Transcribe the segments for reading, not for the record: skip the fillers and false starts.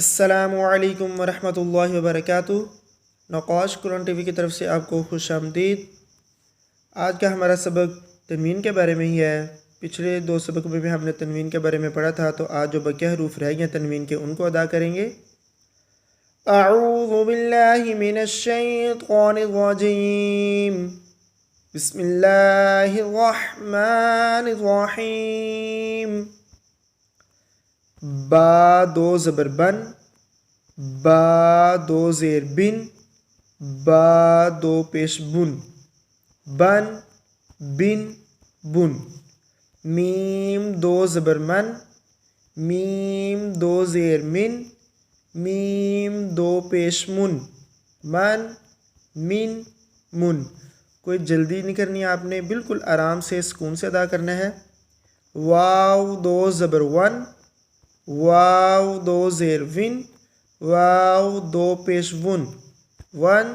السلام علیکم ورحمۃ اللہ وبرکاتہ۔ نقاش قرآن ٹی وی کی طرف سے آپ کو خوش آمدید۔ آج کا ہمارا سبق تنوین کے بارے میں ہی ہے۔ پچھلے دو سبق میں بھی ہم نے تنوین کے بارے میں پڑھا تھا، تو آج جو بقیہ حروف رہ گئے تنوین کے ان کو ادا کریں گے۔ اعوذ باللہ من الشیطان الرجیم، بسم اللہ الرحمن الرحیم۔ با دو زبر بن، با دو زیر بن، با دو پیش بن، بن بن بن۔ میم دو زبر من، میم دو زیر من، میم دو پیش من، من من من۔ کوئی جلدی نہیں کرنی ہے آپ نے، بالکل آرام سے سکون سے ادا کرنا ہے۔ واو دو زبر ون، واو دو زیر ون، واو دو پیش ون، ون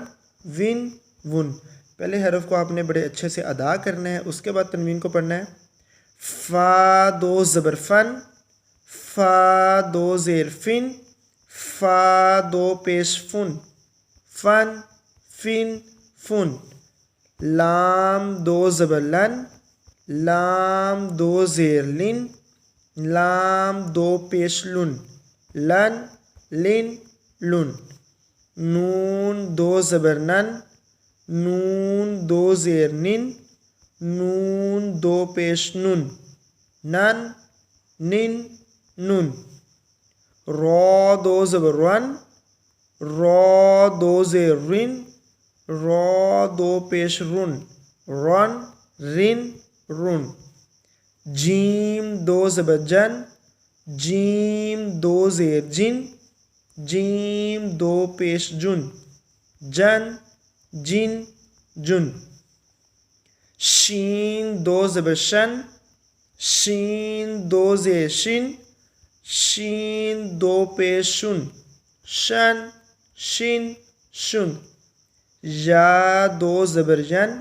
ون ون۔ پہلے حرف کو آپ نے بڑے اچھے سے ادا کرنا ہے، اس کے بعد تنوین کو پڑھنا ہے۔ فا دو زبر فن، فا دو زیر فن، فا دو پیش فن، فن فن فن۔ لام دو زبر لن، لام دو زیر لن، لام دو پیش لن، لن لن لن۔ نون دو زبر نن، نون دو زیر نن، نون دو پیش نن، نن نن نن۔ را دو زبر رن، را دو زیر رن، را دو پیش رن، رن رن رن۔ جیم دو زبر جن، جیم دو زیر جن، جیم دو پیش جن، جن جن جن۔ شین دو زبر شن، شین دو زیر شن، شین دو پیش شن، شن شن شن۔ یا دو زبر ین،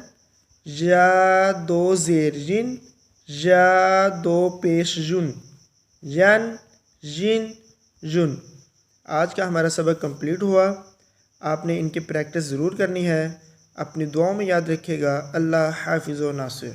یا دو زیر ین، یا دو پیش ین، ین ین ین۔ آج کا ہمارا سبق کمپلیٹ ہوا۔ آپ نے ان کی پریکٹس ضرور کرنی ہے۔ اپنی دعاؤں میں یاد رکھیے گا۔ اللہ حافظ و ناصر۔